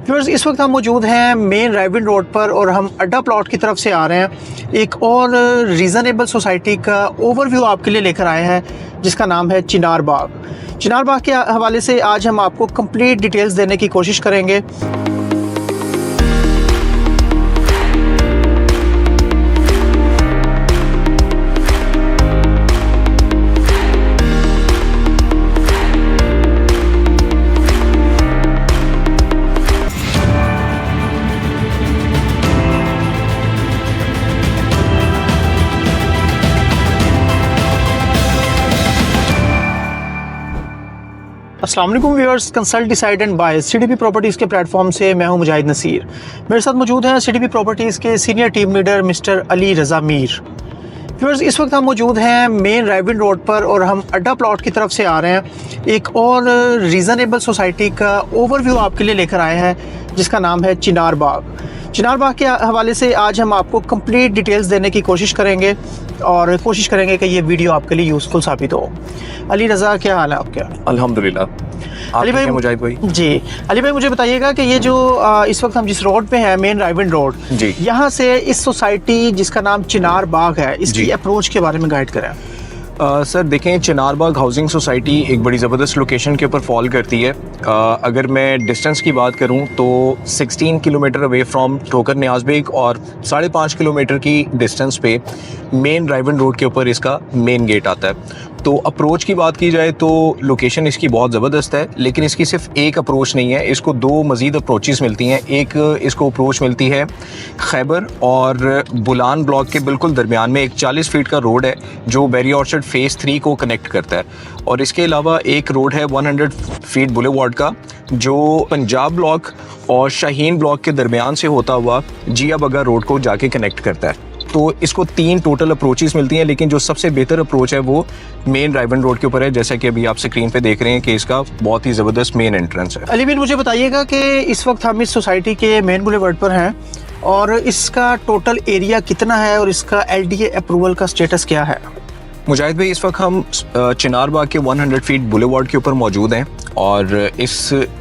Viewers, इस वक्त हम मौजूद हैं मेन रायविंड रोड पर और हम अड्डा प्लॉट की तरफ से आ रहे हैं। एक और रीज़नेबल सोसाइटी का ओवरव्यू आपके लिए लेकर आए हैं जिसका नाम है चिनार बाग। चिनार बाग के हवाले से आज हम आपको कंप्लीट डिटेल्स देने की कोशिश करेंगे। अस्सलाम वालेकुम viewers, consult decide and buy CDP properties के प्लेटफॉर्म से मैं हूं मुजाहिद नसीर। मेरे साथ मौजूद हैं सीडीपी प्रॉपर्टीज़ के senior team leader mister Ali Raza Mir. Viewers, इस वक्त हम मौजूद हैं मेन रायविंड रोड पर और हम अड्डा प्लॉट की तरफ से आ रहे हैं। एक और रीज़नेबल सोसाइटी का ओवरव्यू आपके लिए लेकर आए हैं जिसका नाम है चिनार बाग। चिनार बाग के हवाले से आज हम आपको कंप्लीट डिटेल्स देने की कोशिश करेंगे और कोशिश करेंगे कि ये वीडियो आपके लिए यूज़फुल साबित हो। अली रज़ा, क्या हाल है आपके? अल्हम्दुलिल्लाह। अली भाई, मुजाहिद भाई जी, अली भाई मुझे बताइएगा कि ये जो इस वक्त हम जिस रोड पे हैं, मेन रायविंड रोड, जी, यहाँ से इस सोसाइटी जिसका नाम चिनार बाग है, इसकी अप्रोच के बारे में गाइड करें। सर देखें, चिनार बाग हाउसिंग सोसाइटी एक बड़ी ज़बरदस्त लोकेशन के ऊपर फॉल करती है। अगर मैं डिस्टेंस की बात करूं तो 16 किलोमीटर अवे फ्रॉम ठोकर नियाज बेग और 5.5 किलोमीटर की डिस्टेंस पे मेन रायविंड रोड के ऊपर इसका मेन गेट आता है। तो अप्रोच की बात की जाए तो लोकेशन इसकी बहुत ज़बरदस्त है, लेकिन इसकी सिर्फ एक अप्रोच नहीं है, इसको दो मज़ीद अप्रोचेस मिलती हैं। एक इसको अप्रोच मिलती है खैबर और बुलान ब्लॉक के बिल्कुल दरमियान में एक 40 फीट का रोड है जो बेरी ऑर्चर्ड फेज़ 3 को कनेक्ट करता है। और इसके अलावा एक रोड है 100 फीट बुलेवार्ड का जो पंजाब ब्लॉक और शाहीन ब्लॉक के दरमियान से होता हुआ जिया बगा रोड को जाके कनेक्ट करता है। तो इसको 3 टोटल अप्रोचेस मिलती हैं, लेकिन जो सबसे बेहतर अप्रोच है वो मेन रायविंड रोड के ऊपर है, जैसा कि अभी आप स्क्रीन पे देख रहे हैं कि इसका बहुत ही ज़बरदस्त मेन एंट्रेंस है। अली भाई, मुझे बताइएगा कि इस वक्त हम इस सोसाइटी के मेन बुलेवार्ड पर हैं और इसका टोटल एरिया कितना है और इसका LDA अप्रूवल का स्टेटस क्या है? मुजाहिद भाई, इस वक्त हम चिनार बाग के 100 फीट बुलेवार्ड के ऊपर मौजूद हैं और इस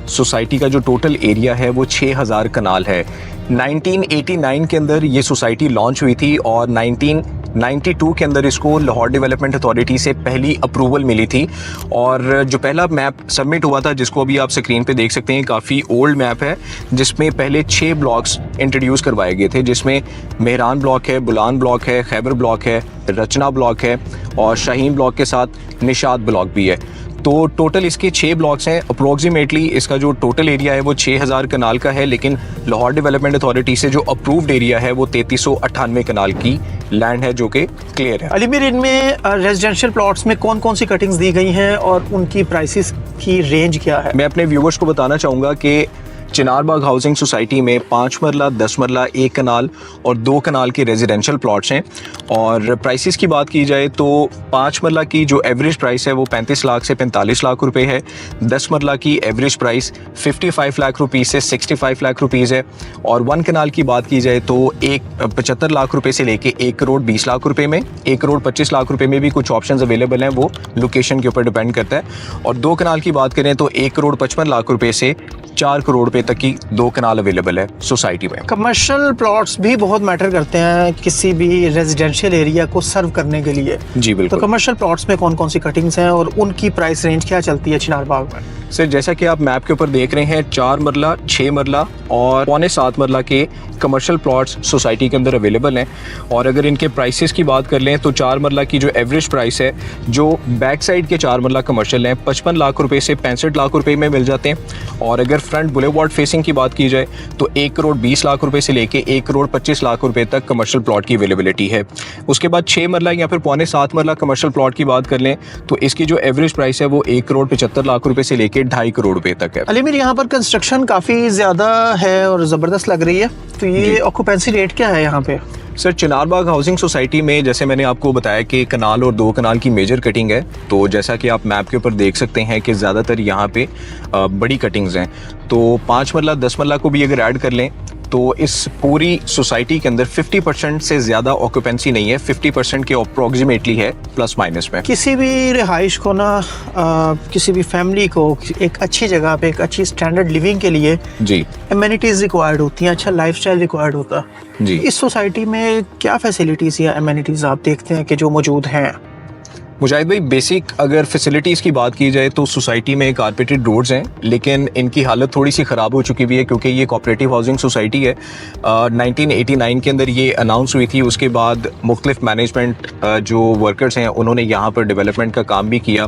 सोसाइटी का जो टोटल एरिया है वो 6000 कनाल है। 1989 के अंदर ये सोसाइटी लॉन्च हुई थी और 1992 के अंदर इसको लाहौर डेवलपमेंट अथॉरिटी से पहली अप्रूवल मिली थी। और जो पहला मैप सबमिट हुआ था, जिसको अभी आप स्क्रीन पे देख सकते हैं, काफ़ी ओल्ड मैप है जिसमें पहले 6 ब्लॉक्स इंट्रोड्यूस करवाए गए थे, जिसमें मेहरान ब्लॉक है, बुलान ब्लॉक है, खैबर ब्लॉक है, रचना ब्लॉक है और शाहीन ब्लॉक के साथ निशात ब्लॉक भी है। तो टोटल इसके 6 ब्लॉक्स हैं। अप्रोक्सीमेटली इसका जो टोटल एरिया है वो 6000 कनाल का है, लेकिन लाहौर डेवलपमेंट अथॉरिटी से जो अप्रूव्ड एरिया है वो 3398 कनाल की लैंड है जो कि क्लियर है। अली मीर, इनमें रेजिडेंशियल प्लॉट्स में कौन कौन सी कटिंग्स दी गई हैं और उनकी प्राइसेस की रेंज क्या है? मैं अपने व्यूवर्स को बताना चाहूँगा कि चिनार बाग हाउसिंग सोसाइटी में 5 मरला, 10 मरला, 1 कनाल और 2 कनाल के रेजिडेंशियल प्लॉट्स हैं। और प्राइसेस की बात की जाए तो 5 मरला की जो एवरेज प्राइस है वो 35 लाख से 45 लाख रुपए है। 10 मरला की एवरेज प्राइस 55 लाख रुपीज़ से 65 लाख रुपीज़ है। और 1 कनाल की बात की जाए तो 75 लाख रुपए से लेके 1 करोड़ 20 लाख रुपए में, 1 करोड़ 25 लाख रुपए में भी कुछ ऑप्शंस अवेलेबल हैं, वो लोकेशन के ऊपर डिपेंड करता है। और 2 कनाल की बात करें तो 1 करोड़ 55 लाख रुपए से 4 करोड़ रुपए तक की 2 कनाल अवेलेबल है सोसाइटी में। कमर्शियल प्लॉट्स भी बहुत मैटर करते हैं किसी भी रेजिडेंशियल एरिया को सर्व करने के लिए। जी बिल्कुल। तो कमर्शियल प्लॉट्स में कौन कौन सी कटिंग्स हैं और उनकी प्राइस रेंज क्या चलती है चिनार बाग में? सर, जैसा कि आप मैप के ऊपर देख रहे हैं, 4 मरला, 6 मरला और 6.25 मरला के कमर्शियल प्लॉट्स सोसाइटी के अंदर अवेलेबल हैं। और अगर इनके प्राइसेस की बात कर लें तो 4 मरला की जो एवरेज प्राइस है, जो बैक साइड के 4 मरला कमर्शियल हैं, 55 लाख रुपए से 65 लाख रुपए में मिल जाते हैं। और अगर फ्रंट बुलेवार्ड फेसिंग की बात की जाए तो 1 करोड़ 20 लाख रुपए से लेके 1 करोड़ 25 लाख रुपए तक कमर्शियल प्लॉट की अवेलेबिलिटी है। उसके बाद 6 मरला या फिर 6.25 मरला कमर्शियल प्लॉट की बात कर लें तो इसकी जो एवरेज प्राइस है वो 1 करोड़ 75 लाख रुपए से लेके 2.5 करोड़ रुपए तक है। अली मीर, यहाँ पर कंस्ट्रक्शन काफ़ी ज़्यादा है और ज़बरदस्त लग रही है, तो ये ऑक्यूपेंसी रेट क्या है यहाँ पे? सर, चिनार बाग हाउसिंग सोसाइटी में जैसे मैंने आपको बताया कि कनाल और 2 कनाल की मेजर कटिंग है, तो जैसा कि आप मैप के ऊपर देख सकते हैं कि ज़्यादातर यहाँ पे बड़ी कटिंग्स हैं। तो 5 मरला, 10 मरला को भी अगर ऐड कर लें तो इस पूरी सोसाइटी के अंदर 50% से ज़्यादा ऑक्यूपेंसी नहीं है, 50% के अप्रॉक्सीमेटली है प्लस माइनस में। किसी भी रिहाइश को ना किसी भी फैमिली को एक अच्छी जगह पे एक अच्छी स्टैंडर्ड लिविंग के लिए जी एमेनिटीज़ रिक्वायर्ड होती हैं, अच्छा लाइफस्टाइल रिक्वायर्ड होता है। जी। इस सोसाइटी में क्या फैसिलिटीज़ या एमेनिटीज़ आप देखते हैं कि जो मौजूद हैं? मुजाहिद भाई, बेसिक अगर फैसिलिटीज़ की बात की जाए तो सोसाइटी में कारपेटेड रोड्स हैं, लेकिन इनकी हालत थोड़ी सी ख़राब हो चुकी हुई है क्योंकि ये कोऑपरेटिव हाउसिंग सोसाइटी है। 1989 के अंदर ये अनाउंस हुई थी। उसके बाद मुख्तलिफ मैनेजमेंट जो वर्कर्स हैं उन्होंने यहाँ पर डेवलपमेंट का काम भी किया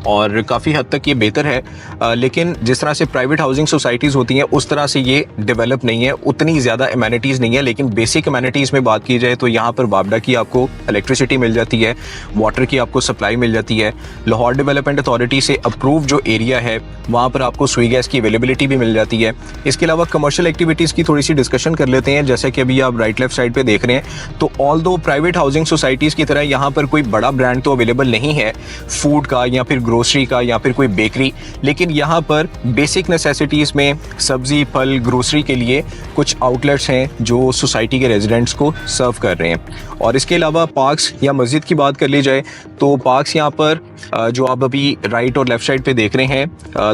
और काफ़ी हद तक ये बेहतर है। लेकिन जिस तरह से प्राइवेट हाउसिंग सोसाइटीज़ होती हैं उस तरह से ये डेवलप नहीं है, उतनी ज़्यादा एमेनिटीज़ नहीं है। लेकिन बेसिक एमेनिटीज़ में बात की जाए तो यहाँ पर बाबडा की आपको इलेक्ट्रिसिटी मिल जाती है, वाटर की आपको सप्लाई मिल जाती है, लाहौर डेवलपमेंट अथॉरिटी से अप्रूव जो एरिया है वहाँ पर आपको सुई गैस की अवेलेबिलिटी भी मिल जाती है। इसके अलावा कमर्शियल एक्टिविटीज़ की थोड़ी सी डिस्कशन कर लेते हैं। जैसे कि अभी आप राइट लेफ्ट साइड पे देख रहे हैं, तो ऑल दो प्राइवेट हाउसिंग सोसाइटीज़ की तरह यहाँ पर कोई बड़ा ब्रांड तो अवेलेबल नहीं है फूड का या फिर ग्रोसरी का या फिर कोई बेकरी, लेकिन यहाँ पर बेसिक नेसेसिटीज़ में सब्ज़ी फल ग्रोसरी के लिए कुछ आउटलेट्स हैं जो सोसाइटी के रेजिडेंट्स को सर्व कर रहे हैं। और इसके अलावा पार्क्स या मस्जिद की बात कर ली जाए तो पार्क्स यहाँ पर जो आप अभी राइट और लेफ़्ट साइड पे देख रहे हैं,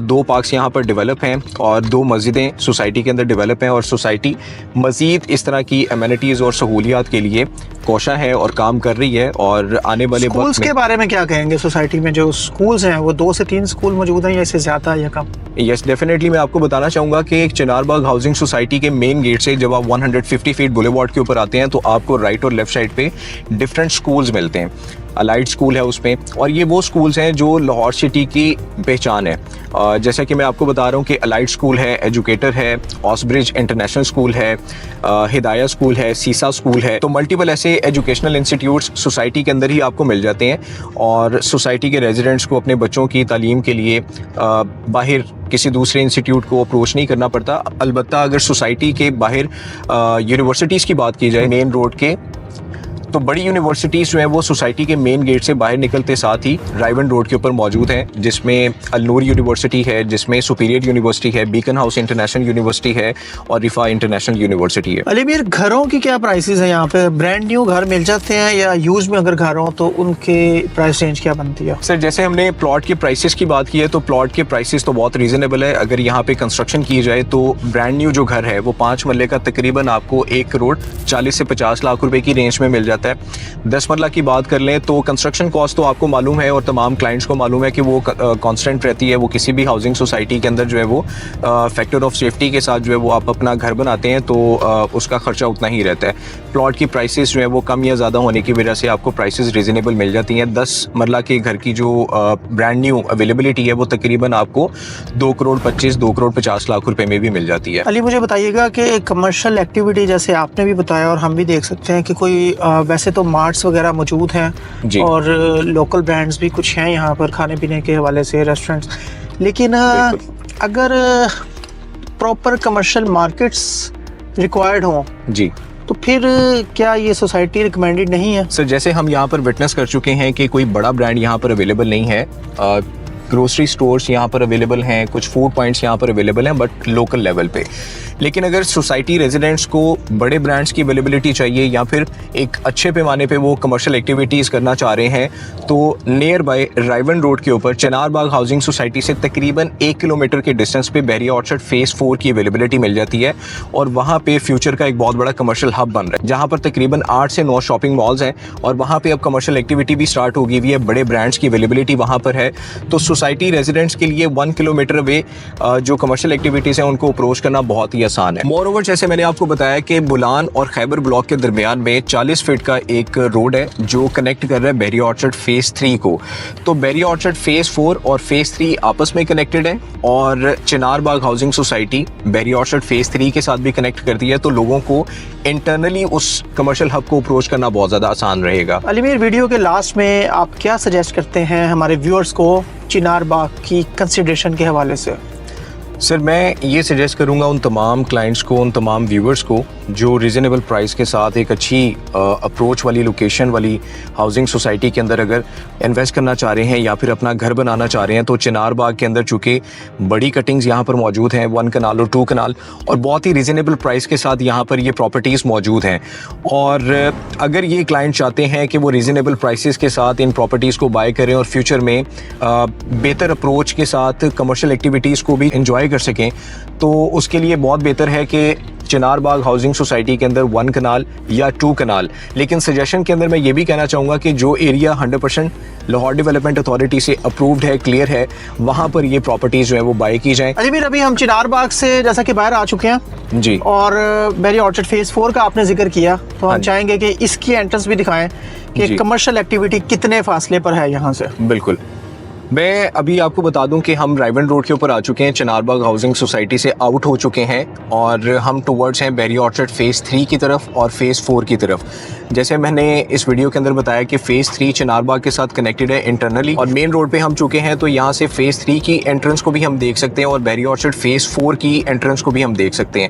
2 पार्क्स यहाँ पर डेवलप हैं और 2 मस्जिदें सोसाइटी के अंदर डेवलप हैं। और सोसाइटी मज़ीद इस तरह की एमेनिटीज़ और सहूलियात के लिए कोशा है और काम कर रही है। और आने वाले स्कूल्स के बारे में क्या कहेंगे? सोसाइटी में जो स्कूल्स हैं वो 2 से 3 स्कूल मौजूद हैं या इससे ज़्यादा या कम? यस, डेफिनेटली मैं आपको बताना चाहूँगा कि एक चिनारबाग हाउसिंग सोसाइटी के मेन गेट से जब आप 150 फीट बुलेवार्ड के ऊपर आते हैं तो आपको राइट और लेफ़्ट साइड पे डिफरेंट स्कूल्स मिलते हैं। अलाइड स्कूल है उसमें, और ये वो स्कूल्स हैं जो लाहौर सिटी की पहचान है। जैसा कि मैं आपको बता रहा हूँ कि अलाइड स्कूल है, एजुकेटर है, ऑसब्रिज इंटरनेशनल स्कूल है, हिदाया स्कूल है, सीसा स्कूल है। तो मल्टीपल ऐसे एजुकेशनल इंस्टीट्यूट्स सोसाइटी के अंदर ही आपको मिल जाते हैं और सोसाइटी के रेजिडेंट्स को अपने बच्चों की तालीम के लिए बाहर किसी दूसरे इंस्टीट्यूट को अप्रोच नहीं करना पड़ता। अलबत्ता अगर सोसाइटी के बाहर यूनिवर्सिटीज़ की बात की जाए मेन रोड के, तो बड़ी यूनिवर्सिटीज़ जो है वो सोसाइटी के मेन गेट से बाहर निकलते साथ ही राइवन रोड के ऊपर मौजूद हैं, जिसमें अलनूर यूनिवर्सिटी है, जिसमें सुपीरियर यूनिवर्सिटी है, बीकन हाउस इंटरनेशनल यूनिवर्सिटी है और रिफा इंटरनेशनल यूनिवर्सिटी है। अली मीर, घरों की क्या प्राइसेस हैं यहाँ पे? ब्रांड न्यू घर मिल जाते हैं या यूज में अगर घर हो तो उनके प्राइस रेंज क्या बनती है? सर, जैसे हमने प्लॉट के प्राइसेस की बात की है तो प्लॉट के प्राइसेस तो बहुत रीजनेबल है। अगर यहाँ पे कंस्ट्रक्शन की जाए तो ब्रांड न्यू जो घर है वो 5 मरले का तकरीबन आपको 1 करोड़ 40 से 50 लाख रुपए की रेंज में मिल जाता है। 10 मरला की बात कर लें तो कंस्ट्रक्शन कॉस्ट तो आपको मालूम है और तमाम क्लाइंट्स को मालूम है कि वो कांस्टेंट रहती है। वो किसी भी हाउसिंग सोसाइटी के अंदर जो है वो फैक्टर ऑफ सेफ्टी के साथ जो है वो आप अपना घर बनाते हैं तो उसका खर्चा उतना ही रहता है। प्लॉट की प्राइसेस जो है वो कम या ज़्यादा होने की वजह से आपको प्राइसेस रीजनेबल मिल जाती हैं। 10 मरला के घर की जो ब्रांड न्यू अवेलेबिलिटी है वो तकरीबन आपको 2 करोड़ 25 2 करोड़ 50 लाख रुपए में भी मिल जाती है। अली, मुझे बताइएगा कि कमर्शियल एक्टिविटी जैसे आपने भी बताया और हम भी देख सकते हैं कि कोई वैसे तो मार्ट्स वगैरह मौजूद हैं और लोकल ब्रांड्स भी कुछ हैं यहाँ पर खाने पीने के हवाले से, रेस्टोरेंट्स, लेकिन अगर प्रॉपर कमर्शियल मार्केट्स रिक्वायर्ड हों जी तो फिर क्या ये सोसाइटी रिकमेंडेड नहीं है? सर, जैसे हम यहाँ पर विटनेस कर चुके हैं कि कोई बड़ा ब्रांड यहाँ पर अवेलेबल नहीं है। ग्रोसरी स्टोर्स यहाँ पर अवेलेबल हैं, कुछ फूड पॉइंट्स यहाँ पर अवेलेबल हैं बट लोकल लेवल पे। लेकिन अगर सोसाइटी रेजिडेंट्स को बड़े ब्रांड्स की अवेलेबिलिटी चाहिए या फिर एक अच्छे पैमाने पे वो कमर्शियल एक्टिविटीज़ करना चाह रहे हैं तो नियर बाय राइवन रोड के ऊपर चिनारबाग हाउसिंग सोसाइटी से तकरीबन 1 किलोमीटर के डिस्टेंस पे बहरिया ऑर्चर्ड फेज़ 4 की अवेलेबिलिटी मिल जाती है। और वहाँ पे फ्यूचर का एक बहुत बड़ा कमर्शियल हब बन रहा है जहाँ पर तकरीबन 8 से 9 शॉपिंग मॉल्स हैं और वहाँ पे अब कमर्शियल एक्टिविटी भी स्टार्ट होगी हुई है, बड़े ब्रांड्स की अवेलेबिलिटी वहाँ पर है। तो सोसाइटी रेजिडेंट्स के लिए 1 किलोमीटर अवे जो कमर्शियल एक्टिविटीज़ हैं उनको अप्रोच करना बहुत ही आसान है। मोर ओवर, जैसे मैंने आपको बताया कि बुलान और खैबर ब्लॉक के दरमियान में 40 फीट का एक रोड है जो कनेक्ट कर रहा है बहरिया ऑर्चर्ड फेज़ 3 को। तो बहरिया ऑर्चर्ड फेज़ 4 और फेज़ 3 आपस में कनेक्टेड है और चिनारबाग हाउसिंग सोसाइटी बहरिया ऑर्चर्ड फेज़ 3 के साथ भी कनेक्ट करती है, तो लोगों को इंटरनली उस कमर्शियल हब को अप्रोच करना बहुत ज़्यादा आसान रहेगा। अली मीर, वीडियो के लास्ट में आप क्या सजेस्ट करते हैं हमारे व्यूअर्स को चिनारबाग की कंसिडरेशन के हवाले से? सर मैं ये सजेस्ट करूँगा उन तमाम क्लाइंट्स को, उन तमाम व्यूवर्स को जो रीज़नेबल प्राइस के साथ एक अच्छी अप्रोच वाली लोकेशन वाली हाउसिंग सोसाइटी के अंदर अगर इन्वेस्ट करना चाह रहे हैं या फिर अपना घर बनाना चाह रहे हैं, तो चिनार बाग के अंदर चूँकि बड़ी कटिंग्स यहाँ पर मौजूद हैं, 1 कनाल और 2 कनाल, और बहुत ही रीज़नेबल प्राइस के साथ यहाँ पर ये प्रॉपर्टीज़ मौजूद हैं। और अगर ये क्लाइंट चाहते हैं कि वो रीज़नेबल प्राइसेस के साथ इन प्रॉपर्टीज़ को बाय करें और फ्यूचर में बेहतर अप्रोच के साथ कमर्शियल एक्टिविटीज़ को भी इंजॉय कर सकें, तो उसके लिए बहुत बेहतर है कि चिनार बाग हाउसिंग सोसाइटी के अंदर 1 कनाल या 2 कनाल। लेकिन सजेशन के अंदर मैं ये भी कहना चाहूँगा कि जो एरिया 100% लाहौर डेवलपमेंट अथॉरिटी से अप्रूव्ड है, क्लियर है, वहाँ पर ये प्रॉपर्टीज़ जो है वो बाय की जाएँ। अलीमीर, अभी हम चिनार बाग से जैसा कि बाहर आ चुके हैं जी, और बेरी ऑर्चर्ड फेज़ 4 का आपने जिक्र किया, तो हम चाहेंगे कि इसकी एंट्रेंस भी दिखाएं कि कमर्शियल एक्टिविटी कितने फासले पर है यहाँ से। बिल्कुल, मैं अभी आपको बता दूं कि हम रायवन रोड के ऊपर आ चुके हैं, चिनार बाग हाउसिंग सोसाइटी से आउट हो चुके हैं और हम टुवर्ड्स हैं बेरी ऑर्चर्ड फेज़ 3 की तरफ और फेज़ 4 की तरफ। जैसे मैंने इस वीडियो के अंदर बताया कि फेज़ 3 चिनार बाग के साथ कनेक्टेड है इंटरनली, और मेन रोड पे हम चुके हैं, तो यहाँ से फेज़ 3 की एंट्रेंस को भी हम देख सकते हैं और बेरी ऑर्चर्ड फेज़ 4 की एंट्रेंस को भी हम देख सकते हैं।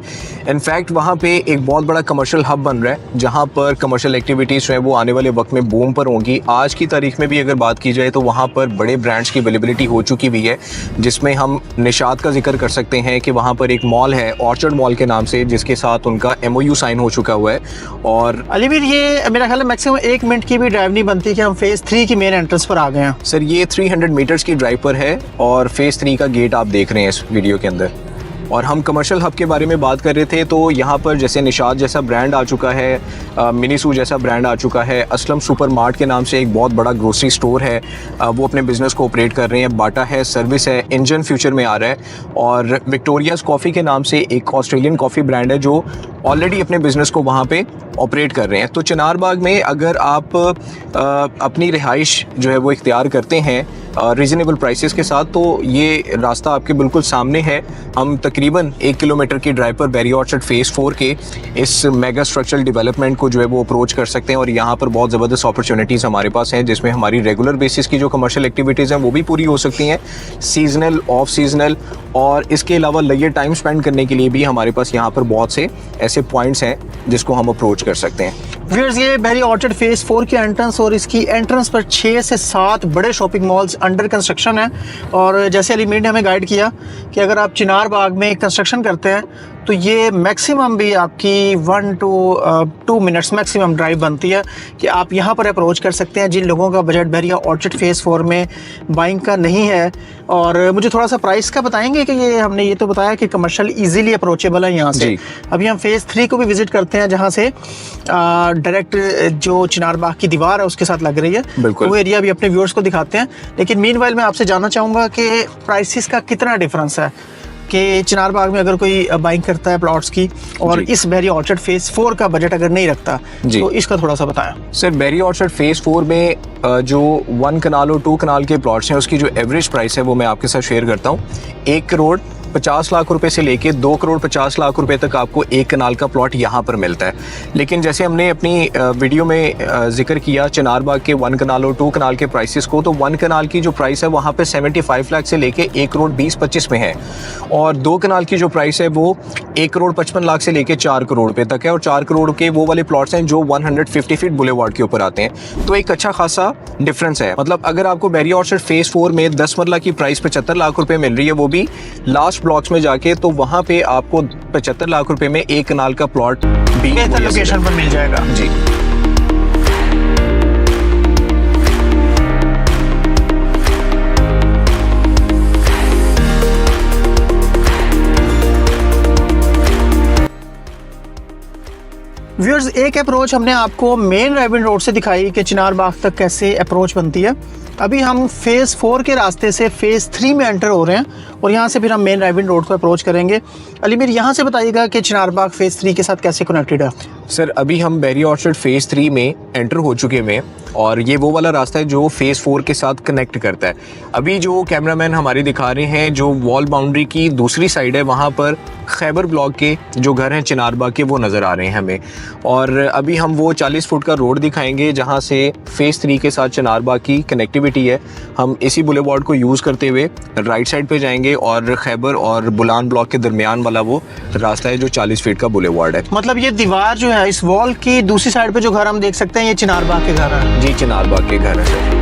इनफैक्ट वहाँ पे एक बहुत बड़ा कमर्शियल हब बन रहा है, जहाँ पर कमर्शियल एक्टिविटीज़ जो है वो आने वाले वक्त में बूम पर होंगी। आज की तारीख में भी अगर बात की जाए तो वहाँ पर बड़े ब्रांड्स की अवेलेबिलिटी हो चुकी हुई है, जिसमें हम निशात का जिक्र कर सकते हैं कि वहाँ पर एक मॉल है ऑर्चर्ड मॉल के नाम से, जिसके साथ उनका MOU साइन हो चुका हुआ है। और अलीमीर, ये मेरा ख्याल है मैक्सिमम 1 मिनट की भी ड्राइव नहीं बनती कि हम फेज़ 3 की मेन एंट्रेंस पर आ गए हैं। सर ये 300 मीटर्स की ड्राइव पर है और फेज़ 3 का गेट आप देख रहे हैं इस वीडियो के अंदर। और हम कमर्शियल हब के बारे में बात कर रहे थे, तो यहाँ पर जैसे निशात जैसा ब्रांड आ चुका है, मिनीसू जैसा ब्रांड आ चुका है, असलम सुपर मार्ट के नाम से एक बहुत बड़ा ग्रोसरी स्टोर है, वो अपने बिज़नेस को ऑपरेट कर रहे हैं, बाटा है, सर्विस है, इंजन फ्यूचर में आ रहा है, और विक्टोरियाज़ कॉफ़ी के नाम से एक ऑस्ट्रेलियन कॉफ़ी ब्रांड है जो ऑलरेडी अपने बिज़नेस को वहाँ पे ऑपरेट कर रहे हैं। तो चिनार बाग में अगर आप अपनी रिहाइश जो है वो इख्तियार करते हैं रीज़नेबल प्राइसेस के साथ, तो ये रास्ता आपके बिल्कुल सामने है। हम तकरीबन 1 किलोमीटर की ड्राइव पर बेरी ऑर्चर्ड फेज़ 4 के इस मेगा स्ट्रक्चरल डेवलपमेंट को जो है वो अप्रोच कर सकते हैं, और यहाँ पर बहुत ज़बरदस्त अपॉर्चुनिटीज़ हमारे पास हैं, जिसमें हमारी रेगुलर बेसिस की जो कमर्शियल एक्टिविटीज़ हैं वो भी पूरी हो सकती हैं, सीजनल, ऑफ सीजनल, और इसके अलावा लगे टाइम स्पेंड करने के लिए भी हमारे पास यहाँ पर बहुत से ऐसे पॉइंट्स हैं जिसको हम अप्रोच कर सकते हैं। व्यूअर्स, ये बेरी ऑर्चर्ड फेज़ 4 की एंट्रेंस, और इसकी एंट्रेंस पर 6 से 7 बड़े शॉपिंग मॉल्स अंडर कंस्ट्रक्शन है। और जैसे अलीमीर ने हमें गाइड किया कि अगर आप चिनार बाग में कंस्ट्रक्शन करते हैं तो ये मैक्सिमम भी आपकी 1 to 2 मिनट्स मैक्सिमम ड्राइव बनती है कि आप यहाँ पर अप्रोच कर सकते हैं जिन लोगों का बजट बेरी ऑर्चर्ड फेज़ 4 में बाइंग का नहीं है। और मुझे थोड़ा सा प्राइस का बताएंगे कि ये हमने ये तो बताया कि कमर्शियल इजीली अप्रोचेबल है यहाँ से। अभी हम फेज़ 3 को भी विजिट करते हैं, जहाँ से डायरेक्ट जो चिनार बाग की दीवार है उसके साथ लग रही है, वो एरिया भी अपने व्यूअर्स को दिखाते हैं। लेकिन मीनवाइल मैं आपसे जानना चाहूँगा कि प्राइसेस का कितना डिफरेंस है कि चिनार बाग में अगर कोई बाइंग करता है प्लॉट्स की, और इस बेरी ऑर्चर्ड फेज़ 4 का बजट अगर नहीं रखता, तो इसका थोड़ा सा बताएं। सर बेरी ऑर्चर्ड फेज़ 4 में जो 1 कनाल और 2 कनाल के प्लॉट्स हैं उसकी जो एवरेज प्राइस है वो मैं आपके साथ शेयर करता हूँ। 1 करोड़ 50 लाख रुपए से लेके 2 करोड़ 50 लाख रुपए तक आपको 1 कनाल का प्लॉट यहाँ पर मिलता है। लेकिन जैसे हमने अपनी वीडियो में जिक्र किया चिनार बाग के 1 कनाल और 2 कनाल के प्राइसेस को, तो 1 कनाल की जो प्राइस है वहाँ पे 75 लाख से लेके 1 करोड़ 20-25 में है, और 2 कनाल की जो प्राइस है वो 1 करोड़ 55 लाख से लेके 4 करोड़ रुपए तक है, और 4 करोड़ के वो वाले प्लॉट्स हैं जो 150 फीट बुलेवार्ड के ऊपर आते हैं। तो एक अच्छा खासा डिफरेंस है। मतलब अगर आपको बेरी ऑर्चर्ड फेज़ 4 में 10 मरला की प्राइस 75 लाख रुपए मिल रही है, वो भी लास्ट ब्लॉक्स में जाके, तो वहां पे आपको 75 लाख रुपए में 1 कनाल का प्लॉट भी बेहतर लोकेशन पर मिल जाएगा। जी। व्यूअर्स, एक अप्रोच हमने आपको मेन रायवन रोड से दिखाई कि चिनार बाग तक कैसे अप्रोच बनती है। अभी हम फेज़ 4 के रास्ते से फेज़ 3 में एंटर हो रहे हैं, और यहाँ से फिर हम मेन रायवन रोड को अप्रोच करेंगे। अलीमीर, यहाँ से बताइएगा कि चिनार बाग फेज़ 3 के साथ कैसे कनेक्टेड है। सर अभी हम बेरी ऑर्चर्ड फेज़ 3 में एंटर हो चुके हैं और ये वो वाला रास्ता है जो फेज़ 4 के साथ कनेक्ट करता है। अभी जो कैमरामैन हमारे दिखा रहे हैं जो वॉल बाउंड्री की दूसरी साइड है, वहाँ पर खैबर ब्लॉक के जो घर हैं चिनारबाग के, वो नज़र आ रहे हैं हमें। और अभी हम वो 40 फुट का रोड दिखाएंगे जहाँ से फेज़ 3 के साथ चिनारबाग की कनेक्टिविटी है। हम इसी बुलेवार्ड को यूज़ करते हुए राइट साइड पे जाएंगे और खैबर और बुलान ब्लॉक के दरमियान वाला वो रास्ता है जो 40 फीट का बुलेवार्ड है। मतलब ये दीवार जो है, इस वॉल की दूसरी साइड पे जो घर हम देख सकते हैं, ये चिनारबाग के घर हैं। जी, चिनारबाग के घर है सर।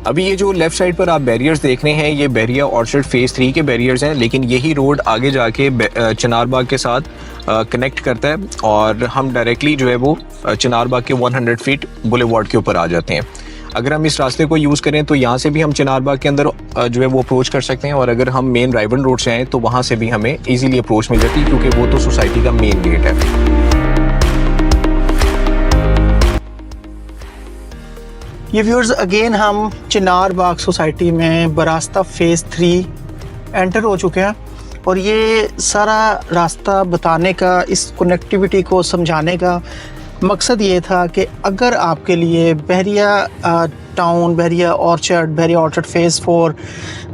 अभी ये जो लेफ्ट साइड पर आप बैरियर्स देख रहे हैं, ये बेरिया ऑर्चर्ड फेज़ 3 के बैरियर्स हैं, लेकिन यही रोड आगे जाके चिनारबाग के साथ कनेक्ट करता है और हम डायरेक्टली जो है वो चिनारबाग के 100 फीट बुलेवार्ड के ऊपर आ जाते हैं। अगर हम इस रास्ते को यूज़ करें तो यहाँ से भी हम चिनारबाग के अंदर जो है वो अप्रोच कर सकते हैं, और अगर हम मेन रायवन रोड से आएँ तो वहाँ से भी हमें ईजिली अप्रोच मिल जाती है, क्योंकि वो तो सोसाइटी का मेन गेट है। ये व्यूअर्स, अगेन हम चिनारबाग सोसाइटी में बरास्ता फेज़ 3 एंटर हो चुके हैं, और ये सारा रास्ता बताने का, इस कनेक्टिविटी को समझाने का मकसद ये था कि अगर आपके लिए बहरिया टाउन, बहरिया ऑर्चर्ड फेज़ 4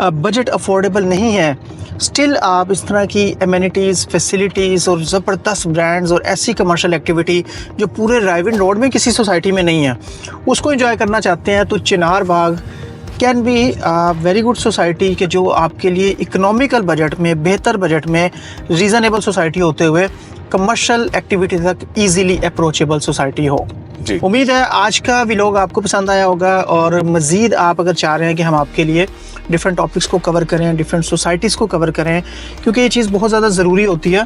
बजट अफोर्डेबल नहीं है, स्टिल आप इस तरह की एमिनिटीज़, फैसिलिटीज़ और ज़बरदस्त ब्रांड्स और ऐसी कमर्शियल एक्टिविटी जो पूरे रायवन रोड में किसी सोसाइटी में नहीं है, उसको एंजॉय करना चाहते हैं, तो Chinarbagh can be very good society के जो आपके लिए इकोनॉमिकल बजट में, बेहतर बजट में, रीज़नेबल सोसाइटी होते हुए कमर्शियल एक्टिविटी तक ईजीली अप्रोचेबल सोसाइटी हो। जी। उम्मीद है आज का व्लॉग आपको पसंद आया होगा, और मज़ीद आप अगर चाह रहे हैं कि हम आपके लिए डिफरेंट टॉपिक्स को कवर करें, डिफरेंट सोसाइटीज़ को कवर करें, क्योंकि ये चीज़ बहुत ज़्यादा ज़रूरी होती है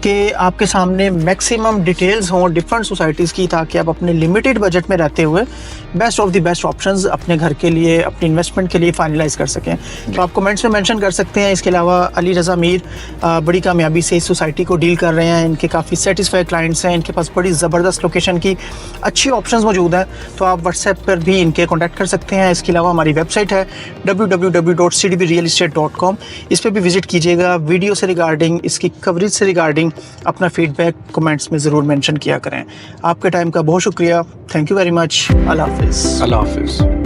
कि आपके सामने मैक्सिमम डिटेल्स हों डिफरेंट सोसाइटीज़ की, ताकि आप अपने लिमिटेड बजट में रहते हुए best of the best options अपने घर के लिए, अपनी इन्वेस्टमेंट के लिए फाइनलाइज कर सकें। तो आप कमेंट्स में मेंशन कर सकते हैं। इसके अलावा अली रज़ा मीर बड़ी कामयाबी से इस सोसाइटी को डील कर रहे हैं, इनके काफ़ी सेटिस्फाइड क्लाइंट्स हैं, इनके पास बड़ी ज़बरदस्त लोकेशन की अच्छी ऑप्शंस मौजूद हैं, तो आप व्हाट्सएप पर भी इनके कॉन्टैक्ट कर सकते हैं। इसके अलावा हमारी वेबसाइट है www.cdbrealestate.com, इस पर भी विज़िट कीजिएगा। वीडियो से रिगार्डिंग, इसकी कवरेज से रिगार्डिंग अपना फीडबैक कमेंट्स में ज़रूर मेंशन किया करें। आपके टाइम का बहुत शुक्रिया। Thank you very much. अल्लाह हाफ़िज़। अल्लाह हाफ़िज़।